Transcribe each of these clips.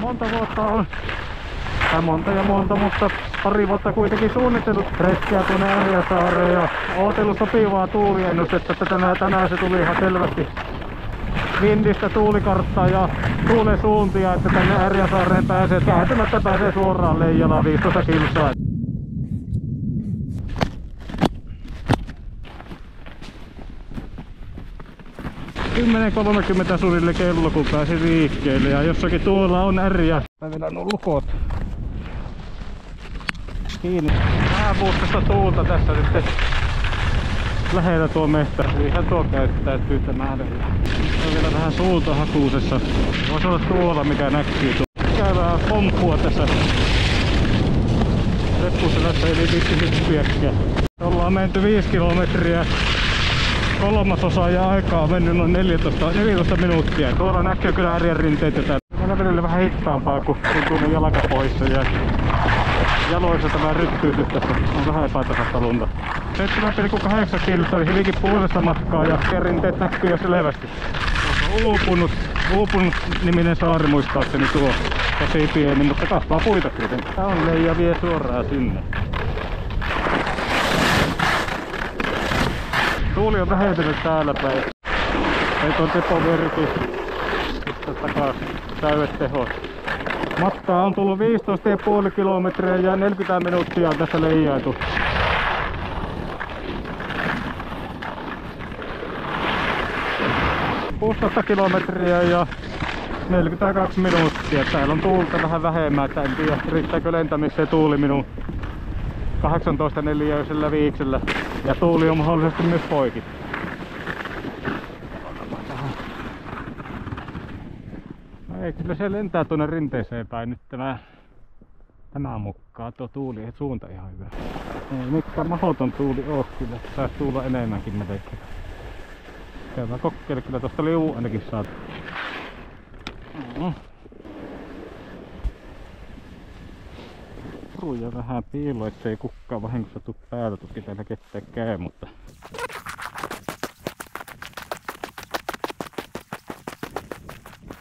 monta vuotta on, tai monta, mutta pari vuotta kuitenkin suunnitellut retkiä tuonne Ärjäsaareen ja ootellut sopivaa tuuliennustetta, että tänään se tuli ihan selvästi vindistä tuulikarttaa ja tuulen suuntia, että tänne Ärjäsaareen pääsee, kääntymättä pääsee suoraan Leijalaan 15 kilsaa. 10.30 suunnilleen kello, kun pääsin liikkeelle, ja jossakin tuolla on Ärjä. Mä vedän nuo lukot kiinni. Vähän puustasta tuulta tässä nyt lähellä tuo mehtä. Ihan tuo käyttäytyy tämä lähellä. On vielä vähän tuulta hakuusessa. Voisi olla tuolla mikä näkyy tuolla. Käyvää pomppua tässä reppuselässä, eli vitti hyppiäkkiä. Ollaan menty 5 kilometriä. Kolmasosa ja aikaa on mennyt noin 14 minuuttia. Tuolla näkyy kyllä Ärjän rinteitä täällä. Mä välillä vähän hitaampaa, kun tuntuu jalka poissa ja jaloissa tämä ryttyy tässä. On vähän epätasasta lunta. 7,8 kilsaa, eli hyvinkin puolesta matkaa ja rinteet näkyy jo selvästi. Uupunut niminen saari muistaakseni tuo. Tosi pieni, mutta kasvaa puita kuitenkin. Tää on Leija vie suoraan sinne. Tuuli on vähentynyt täällä päin. Ei tuon tepoverki. Sitten takas täydet tehot. Matkaa on tullut 15,5 kilometriä ja 40 minuuttia on tässä leijaitu. Puustasta kilometriä ja 42 minuuttia. Täällä on tuulta vähän vähemmän, että en tiedä riittääkö lentämiseen tuuli minun 18 neliöisellä viiksellä. Ja tuuli on mahdollisesti myös poikki. No ei, kyllä se lentää tuonne rinteeseen päin nyt tämä mukaan. Tuo tuuli ei suunta ihan hyvä. Ei mikään mahdoton tuuli oo kyllä. Saisi tuulla enemmänkin melkein. Käydään kokeilla, kyllä tosta liu ainakin saatu. Ruja vähän piilo, ettei kukkaan vahingossa tuu päältä, tuskin täällä ketään käy, mutta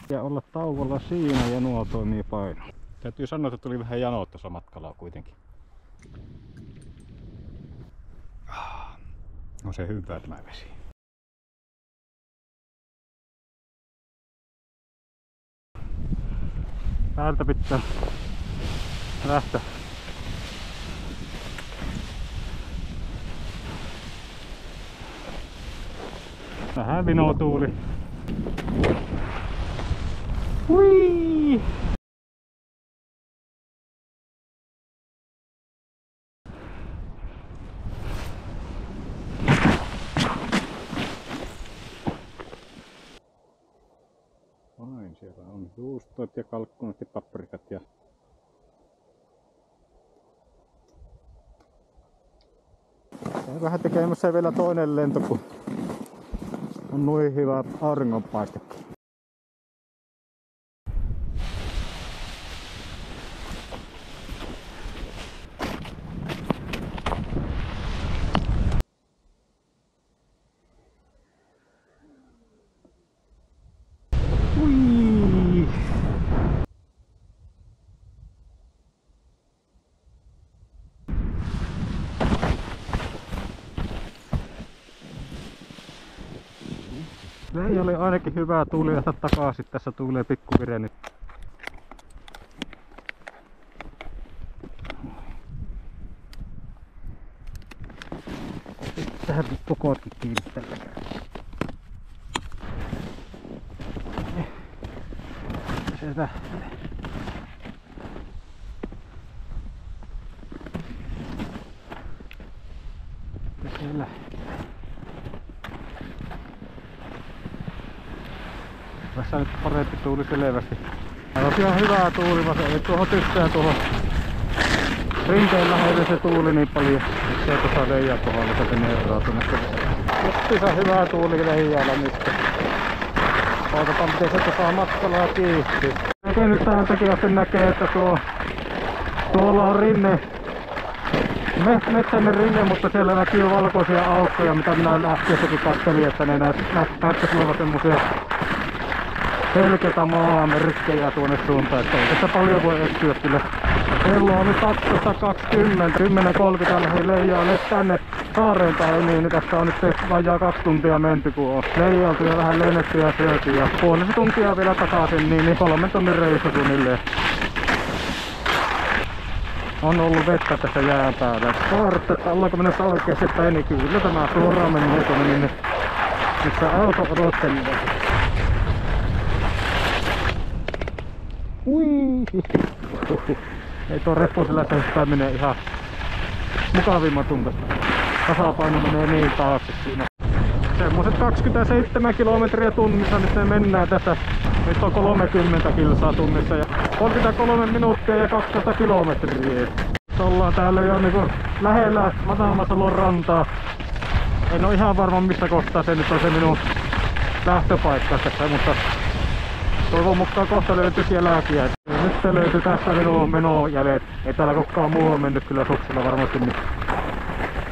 ja olla tauolla siinä ja nuo toimii paino. Täytyy sanoa, että tuli vähän janoa tuossa matkalla kuitenkin. On se hyvä tämä vesi. Täältä pitää lähteä. Vähän vino tuuli. Hui! Noin, siellä on juustot ja kalkkunat ja paprikat ja vähän tekemässä vielä toinen lento, kun on noin hyvä auringonpaiste. Leija oli ainakin hyvää tuuli ja takaisin. Tässä tuulee pikkuvire nyt. Tähän kokotkin kiinni tällä kertaa. Se lähtee. Ja se lähtee. Tässä nyt parempi tuuli selvästi. Täällä on ihan hyvää tuuli, vaan se ei tuohon tykkää tuohon rinteen lähelle se tuuli niin paljon. Se ei tuossa Leijan kohdalla, se menee eroa tuonne. Hyvää tuuli Leijalla nyt. Katsotaan miten se tuossa matkalla kiihtyy. Eikä nyt täältäkin asti näkee, että tuolla on rinne. Metsäinen rinne, mutta siellä näkyy valkoisia aukkoja, mitä minä lähtiessäkin katselin, että ne näyttäisi olevan semmosia selkeitä maamerkkejä tuonne suuntaan, että ei tässä paljon voi etsiä kyllä. Kello on nyt 12.20, 10.30 lähdin leijaalle tänne saareen päin, niin tässä on nyt vajaa 2 tuntia menty, kun on leijailtu ja vähän lennetty ja syöty ja puolisen tuntia vielä takaisin, niin 3 tunnin reissu suunnilleen. On ollut vettä tässä jään päällä. Saarta, että ollaanko menossa oikeasti päin, niin kyllä tämä suoraan menee tuonne minne, missä auto odottelee. Ui! Ei tuo repposella se menee ihan mukavimman tuntoista. Tasapaino menee niin taakse siinä. Semmoset 27 kilometriä tunnissa nyt me mennään tässä. Nyt on 30 kilsaa tunnissa ja 33 minuuttia ja 12 kilometriä. Ollaan täällä jo niinku lähellä Mataamasalon rantaa. En oo ihan varma missä kohtaa se nyt on se minun lähtöpaikka tässä, mutta toivon mukaan kohta löytyy jälkiä. Nyt se löytyy tässä minun menojäljet. Ei täällä kukaan muu on mennyt kyllä suksilla varmasti, niin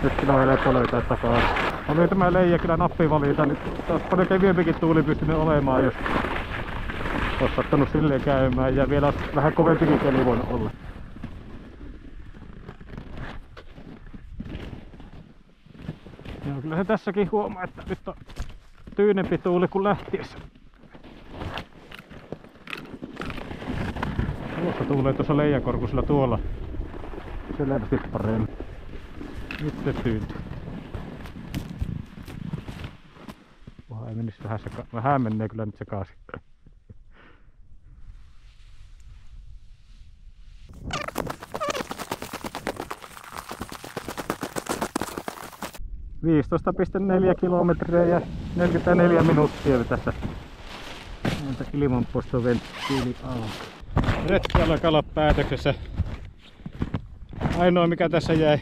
nyt kyllä on helppo löytää takaisin. Oli tämä leija kyllä nappivalita, nyt taas paljon kevyempikin tuuli pystynyt olemaan, jos olisi sattanut silleen käymään ja vielä vähän kovempikin keli voinut olla. Joo, kyllä se tässäkin huomaa, että nyt on tyynempi tuuli kuin lähtiessä. Tuossa tuulee tuossa leijakorkusilla tuolla selvästi paremmin. Nyt se tyyntyy. Ei menisi vähän menee kyllä nyt sekaisin. – 15,4 kilometriä ja 44 minuuttia tässä. Näitä ilmanpoistoventtiili auki. Retki alkaa olla päätöksessä. Ainoa mikä tässä jäi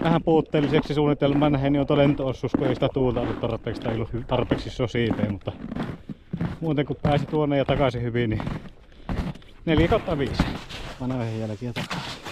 vähän puutteelliseksi suunnitelmaan nähden, niin on tuo lento-osuus, kun ei sitä tuulta ollut tarpeeksi tai ei ollut tarpeeksi sosiiteen, mutta muuten kun pääsi tuonne ja takaisin hyvin, niin 4/5 vanhoihin jälkiä takaisin.